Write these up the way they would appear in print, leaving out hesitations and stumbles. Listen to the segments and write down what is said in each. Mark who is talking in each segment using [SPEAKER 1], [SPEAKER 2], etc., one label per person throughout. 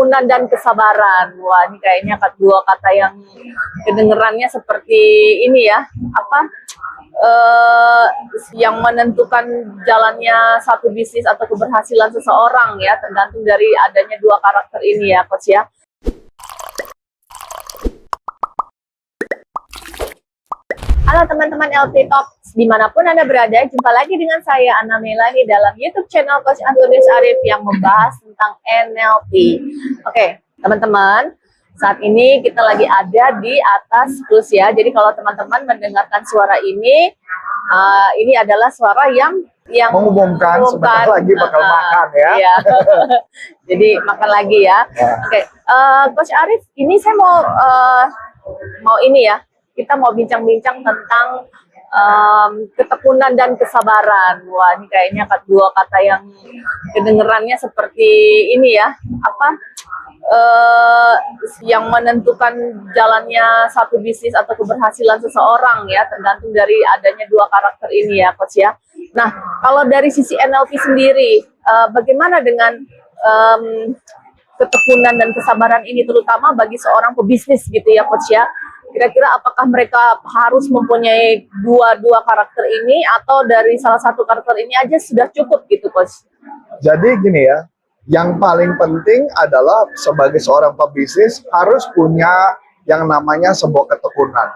[SPEAKER 1] ketekunan dan kesabaran. Wah, ini kayaknya dua kata yang kedengerannya seperti ini ya, apa yang menentukan jalannya satu bisnis atau keberhasilan seseorang ya, tergantung dari adanya dua karakter ini ya, Coach ya. Halo teman-teman LP Talks, dimanapun Anda berada, jumpa lagi dengan saya Anna Melani dalam YouTube channel Coach Antonius Arif yang membahas tentang NLP. Oke, teman-teman, saat ini kita lagi ada di atas bus ya. Jadi kalau teman-teman mendengarkan suara ini adalah suara yang
[SPEAKER 2] mengumumkan sebentar lagi bakal makan ya.
[SPEAKER 1] Iya. Jadi makan lagi ya. Oke, Coach Arif, ini saya mau ini ya. Kita mau bincang-bincang tentang ketekunan dan kesabaran. Wah, ini kayaknya dua kata yang kedengerannya seperti ini ya, apa yang menentukan jalannya satu bisnis atau keberhasilan seseorang ya, tergantung dari adanya dua karakter ini ya, Coach ya. Nah, kalau dari sisi NLP sendiri, bagaimana dengan ketekunan dan kesabaran ini, terutama bagi seorang pebisnis gitu ya, Coach ya? Kira-kira apakah mereka harus mempunyai dua karakter ini, atau dari salah satu karakter ini aja sudah cukup gitu, Coach?
[SPEAKER 2] Jadi gini ya, yang paling penting adalah sebagai seorang pebisnis harus punya yang namanya sebuah ketekunan.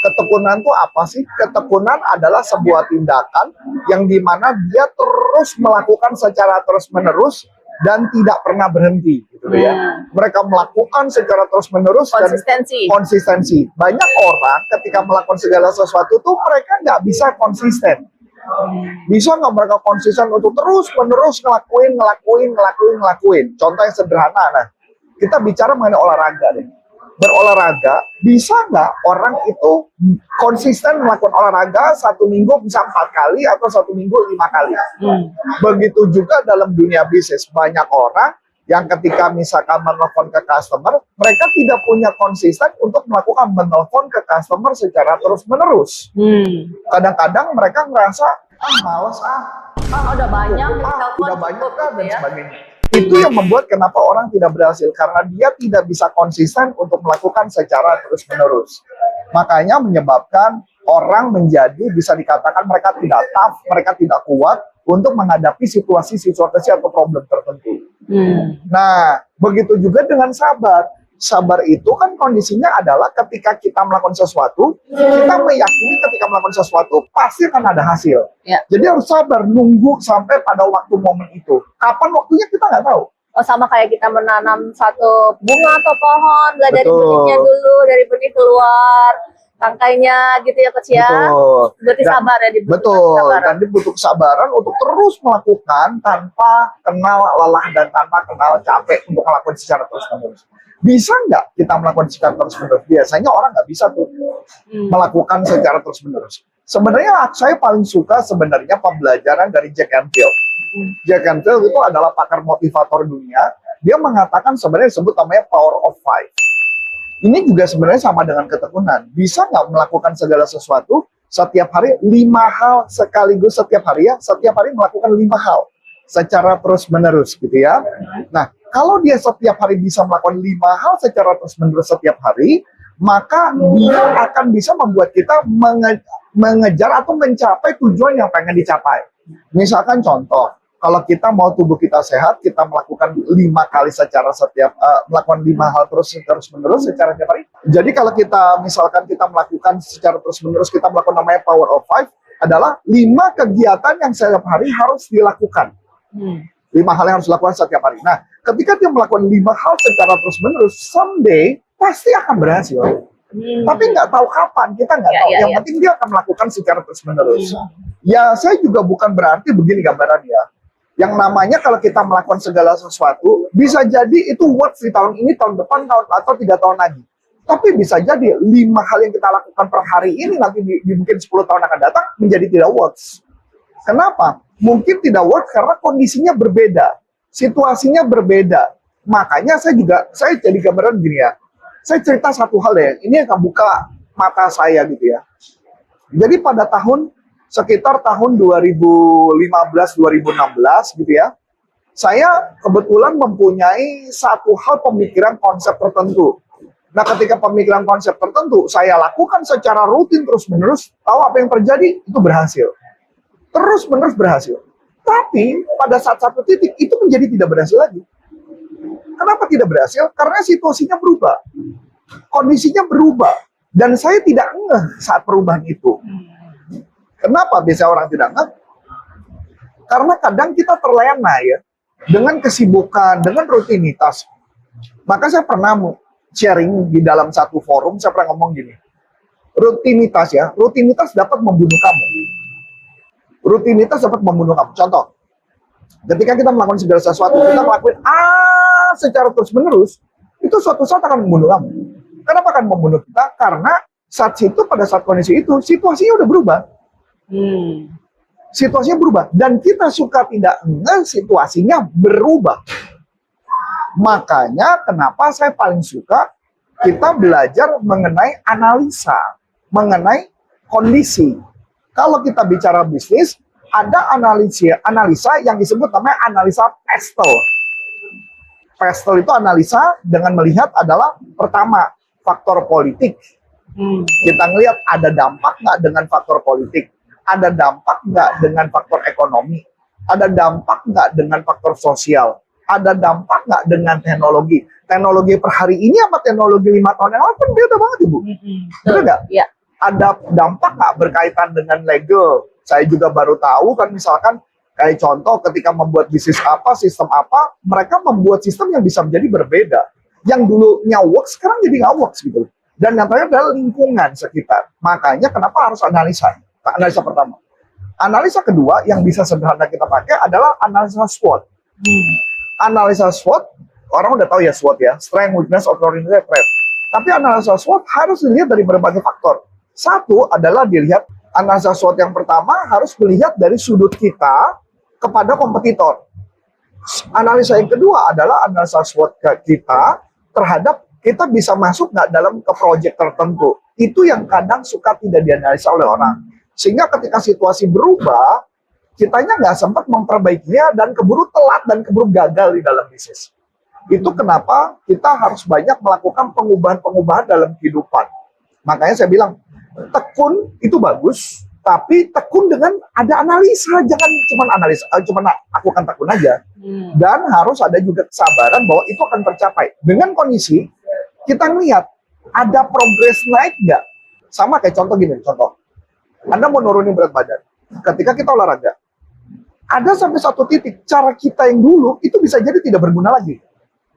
[SPEAKER 2] Ketekunan itu apa sih? Ketekunan adalah sebuah tindakan yang dimana dia terus melakukan secara terus-menerus dan tidak pernah berhenti gitu ya. Mereka melakukan secara terus-menerus dan konsistensi. Banyak orang ketika melakukan segala sesuatu tuh mereka nggak bisa konsisten. Bisa nggak mereka konsisten untuk terus-menerus ngelakuin. Contoh yang sederhana, nah, kita bicara mengenai olahraga deh. Berolahraga, bisa nggak orang itu konsisten melakukan olahraga 1 minggu bisa 4 kali atau 1 minggu 5 kali. Begitu juga dalam dunia bisnis, banyak orang yang ketika misalkan menelpon ke customer, mereka tidak punya konsisten untuk melakukan menelpon ke customer secara terus-menerus. Kadang-kadang mereka ngerasa, males
[SPEAKER 1] udah banyak,
[SPEAKER 2] udah banyak kan, dan sebagainya. Itu yang membuat kenapa orang tidak berhasil, karena dia tidak bisa konsisten untuk melakukan secara terus-menerus. Makanya menyebabkan orang menjadi, bisa dikatakan mereka tidak tough, mereka tidak kuat untuk menghadapi situasi-situasi atau problem tertentu. Nah, begitu juga dengan sabar. Sabar itu kan kondisinya adalah ketika kita melakukan sesuatu, kita meyakini ketika melakukan sesuatu pasti akan ada hasil. Jadi harus sabar, nunggu sampai pada waktu momen itu. Kapan waktunya kita nggak tahu.
[SPEAKER 1] Oh, sama kayak kita menanam satu bunga atau pohon, dari benihnya dulu, dari benih keluar tangkainya gitu ya, Coach ya. Berarti sabar ya,
[SPEAKER 2] dan dibutuhkan kesabaran untuk terus melakukan tanpa kenal lelah dan tanpa kenal capek untuk melakukan secara terus-menerus. Bisa nggak kita melakukan secara terus-menerus? Biasanya orang nggak bisa tuh melakukan secara terus-menerus. Sebenarnya saya paling suka sebenarnya pembelajaran dari Jack Canfield. Jack Canfield itu adalah pakar motivator dunia. Dia mengatakan sebenarnya disebut namanya power of five. Ini juga sebenarnya sama dengan ketekunan. Bisa nggak melakukan segala sesuatu setiap hari 5 hal sekaligus setiap hari ya? Setiap hari melakukan 5 hal secara terus-menerus gitu ya. Nah, kalau dia setiap hari bisa melakukan 5 hal secara terus-menerus setiap hari, maka dia akan bisa membuat kita mengejar atau mencapai tujuan yang pengen dicapai. Misalkan contoh, kalau kita mau tubuh kita sehat, kita melakukan 5 kali melakukan 5 hal terus-menerus secara tiap hari. Jadi kalau kita misalkan kita melakukan secara terus-menerus, kita melakukan namanya power of five, adalah 5 kegiatan yang setiap hari harus dilakukan. 5 hal yang harus dilakukan setiap hari. Nah, ketika dia melakukan 5 hal secara terus-menerus, someday pasti akan berhasil. Tapi nggak tahu kapan, kita nggak tahu. Yang penting dia akan melakukan secara terus-menerus. Ya, saya juga bukan berarti begini gambarannya. Yang namanya kalau kita melakukan segala sesuatu, bisa jadi itu works di tahun ini, tahun depan, atau 3 tahun lagi. Tapi bisa jadi 5 hal yang kita lakukan per hari ini nanti di mungkin 10 tahun akan datang menjadi tidak works. Kenapa? Mungkin tidak works karena kondisinya berbeda, situasinya berbeda. Makanya saya jadi gambaran gini ya. Saya cerita satu hal deh, ini akan buka mata saya gitu ya. Jadi pada sekitar tahun 2015-2016 gitu ya, Saya kebetulan mempunyai satu hal pemikiran konsep tertentu. Nah, ketika pemikiran konsep tertentu saya lakukan secara rutin terus-menerus, tahu apa yang terjadi? Itu berhasil. Terus-menerus berhasil. Tapi pada saat satu titik itu menjadi tidak berhasil lagi. Kenapa tidak berhasil? Karena situasinya berubah. Kondisinya berubah. Dan saya tidak ngeh saat perubahan itu. Kenapa biasanya orang tidak ngeh? Karena kadang kita terlena ya dengan kesibukan, dengan rutinitas. Maka saya pernah sharing di dalam satu forum, saya pernah ngomong gini. Rutinitas dapat membunuh kamu. Rutinitas dapat membunuh kamu. Contoh, ketika kita melakukan segala sesuatu, kita melakukan secara terus-menerus, itu suatu saat akan membunuh kamu. Kenapa akan membunuh kita? Karena saat itu, pada saat kondisi itu, situasinya udah berubah. Situasinya berubah. Dan kita suka tidak enggak situasinya berubah. Makanya kenapa saya paling suka kita belajar mengenai analisa, mengenai kondisi. Kalau kita bicara bisnis, ada analisa yang disebut namanya analisa pestel. Pestel itu analisa dengan melihat adalah pertama, faktor politik. Kita ngelihat ada dampak nggak dengan faktor politik, ada dampak nggak dengan faktor ekonomi, ada dampak nggak dengan faktor sosial, ada dampak nggak dengan teknologi. Teknologi per hari ini sama teknologi 5 tahun yang lalu kan beda banget, Ibu. Benar nggak?
[SPEAKER 1] Ya.
[SPEAKER 2] Ada dampak nggak berkaitan dengan legal? Saya juga baru tahu kan, misalkan kayak contoh ketika membuat bisnis apa, sistem apa, mereka membuat sistem yang bisa menjadi berbeda. Yang dulunya works, sekarang jadi nggak works gitu. Dan yang terakhir adalah lingkungan sekitar. Makanya kenapa harus analisa? Analisa pertama. Analisa kedua yang bisa sederhana kita pakai adalah analisa SWOT. Analisa SWOT, orang udah tahu ya SWOT ya, strength, weakness, opportunity, threat. Tapi analisa SWOT harus dilihat dari berbagai faktor. Satu adalah dilihat analisa SWOT yang pertama harus dilihat dari sudut kita kepada kompetitor. Analisa yang kedua adalah analisa SWOT kita terhadap kita bisa masuk nggak dalam ke proyek tertentu. Itu yang kadang suka tidak dianalisa oleh orang. Sehingga ketika situasi berubah, kitanya nggak sempat memperbaikinya dan keburu telat dan keburu gagal di dalam bisnis. Itu kenapa kita harus banyak melakukan pengubahan-pengubahan dalam kehidupan. Makanya saya bilang, tekun itu bagus, tapi tekun dengan ada analisa, jangan cuma lakukan tekun aja. Dan harus ada juga kesabaran bahwa itu akan tercapai. Dengan kondisi, kita lihat, ada progres naik nggak? Sama kayak contoh gini, contoh. Anda mau nurunin berat badan. Ketika kita olahraga, ada sampai satu titik, cara kita yang dulu, itu bisa jadi tidak berguna lagi.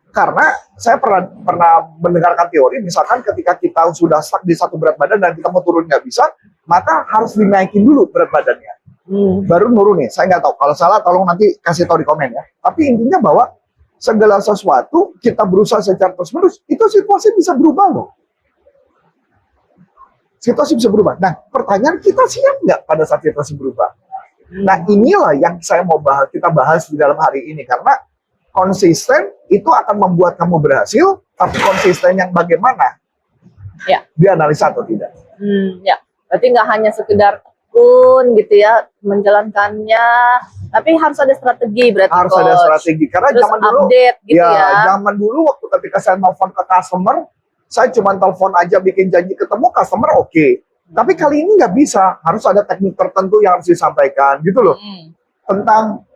[SPEAKER 2] Karena saya pernah mendengarkan teori, misalkan ketika kita sudah stuck di satu berat badan dan kita mau turun nggak bisa, maka harus dinaikin dulu berat badannya. Baru nurun nih. Saya nggak tahu. Kalau salah, tolong nanti kasih tahu di komen ya. Tapi intinya bahwa segala sesuatu kita berusaha secara terus-menerus, itu situasi bisa berubah loh. Situasi bisa berubah. Nah, pertanyaan kita siap nggak pada saat situasi berubah? Nah, inilah yang saya mau kita bahas di dalam hari ini. Karena konsisten itu akan membuat kamu berhasil, tapi konsisten yang bagaimana?
[SPEAKER 1] Ya.
[SPEAKER 2] Dianalisa atau tidak?
[SPEAKER 1] Ya. Berarti nggak hanya sekedar tekun gitu ya, menjalankannya, tapi harus ada strategi berarti,
[SPEAKER 2] harus
[SPEAKER 1] Coach.
[SPEAKER 2] ada strategi. Karena
[SPEAKER 1] terus
[SPEAKER 2] zaman dulu,
[SPEAKER 1] update gitu ya.
[SPEAKER 2] Zaman dulu waktu ketika saya nelfon ke customer, saya cuma telepon aja bikin janji ketemu, customer oke. Tapi kali ini nggak bisa, harus ada teknik tertentu yang harus disampaikan gitu loh.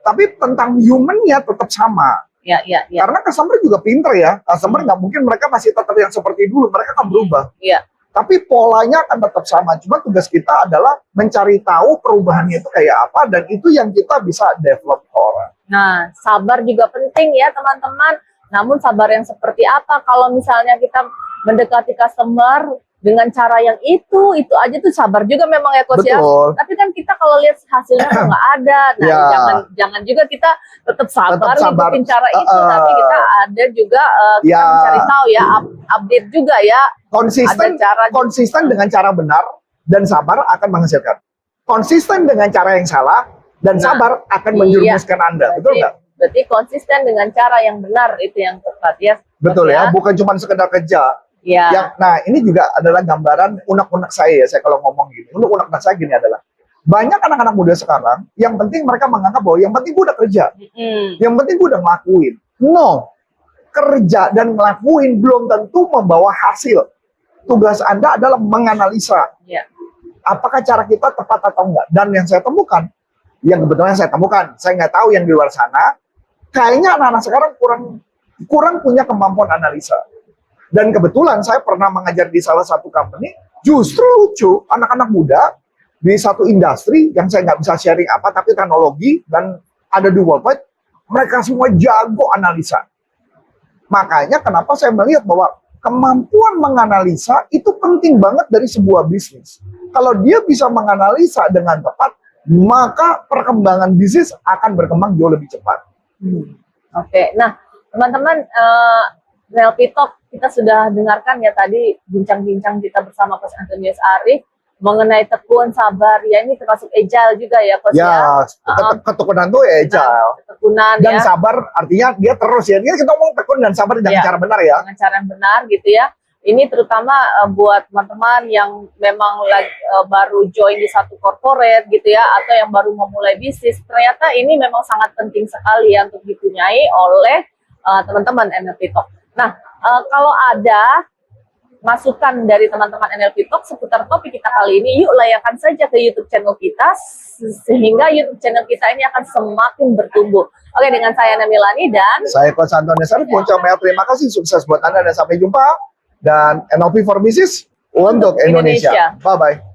[SPEAKER 2] Tapi tentang human-nya tetap sama.
[SPEAKER 1] Ya.
[SPEAKER 2] Karena customer juga pinter ya. Customer nggak mungkin mereka masih tetap yang seperti dulu, mereka akan berubah.
[SPEAKER 1] Iya.
[SPEAKER 2] Tapi polanya akan tetap sama. Cuma tugas kita adalah mencari tahu perubahannya itu kayak apa, dan itu yang kita bisa develop orang.
[SPEAKER 1] Nah, sabar juga penting ya teman-teman. Namun sabar yang seperti apa? Kalau misalnya kita mendekati customer dengan cara yang itu aja tuh sabar juga memang ya, Coach.
[SPEAKER 2] Betul.
[SPEAKER 1] Ya. Tapi kan kita kalau lihat hasilnya tuh nggak ada. Nah, jangan juga kita tetap sabar ngikutin cara itu, tapi kita ada juga kita mencari tahu ya, update juga ya.
[SPEAKER 2] Konsisten dengan cara benar dan sabar akan menghasilkan. Konsisten dengan cara yang salah dan sabar akan menjerumuskan Anda. Betul nggak?
[SPEAKER 1] Berarti konsisten dengan cara yang benar itu yang tepat ya.
[SPEAKER 2] Betul ya, bukan cuma sekedar kerja.
[SPEAKER 1] Ya.
[SPEAKER 2] Nah, ini juga adalah gambaran unek-unek saya ya, saya kalau ngomong gini. Unek-unek saya gini adalah, Banyak anak-anak muda sekarang, yang penting mereka menganggap bahwa yang penting gue udah kerja. Yang penting gue udah ngelakuin. No. Kerja dan ngelakuin belum tentu membawa hasil. Tugas Anda adalah menganalisa.
[SPEAKER 1] Ya.
[SPEAKER 2] Apakah cara kita tepat atau enggak. Dan yang saya temukan, yang kebetulan saya temukan, saya nggak tahu yang di luar sana, kayaknya anak-anak sekarang kurang punya kemampuan analisa. Dan kebetulan saya pernah mengajar di salah satu company, justru lucu, anak-anak muda di satu industri yang saya nggak bisa sharing apa, tapi teknologi dan ada di worldwide, mereka semua jago analisa. Makanya kenapa saya melihat bahwa kemampuan menganalisa itu penting banget dari sebuah bisnis. Kalau dia bisa menganalisa dengan tepat, maka perkembangan bisnis akan berkembang jauh lebih cepat.
[SPEAKER 1] Oke, nah teman-teman, NLP Talk kita sudah dengarkan ya tadi bincang-bincang kita bersama Coach Antonius Arif mengenai tekun, sabar, ya ini termasuk agile juga ya Coach ya.
[SPEAKER 2] Ketekunan tuh agile.
[SPEAKER 1] Ketekunan
[SPEAKER 2] Dan
[SPEAKER 1] ya.
[SPEAKER 2] sabar artinya dia terus ya. Ini kita ngomong tekun dan sabar dengan cara benar ya.
[SPEAKER 1] Dengan cara yang benar gitu ya. Ini terutama buat teman-teman yang memang baru join di satu corporate gitu ya, atau yang baru memulai bisnis. Ternyata ini memang sangat penting sekali ya untuk dipunyai oleh teman-teman NLP Talk. Nah, kalau ada masukan dari teman-teman NLP Talk seputar topik kita kali ini, yuk layangkan saja ke YouTube channel kita, sehingga YouTube channel kita ini akan semakin bertumbuh. Oke, dengan saya Ana Milani dan
[SPEAKER 2] saya Coach Antonius Arif, terima kasih, sukses buat Anda dan sampai jumpa. Dan NLP for Business untuk Indonesia. Bye-bye.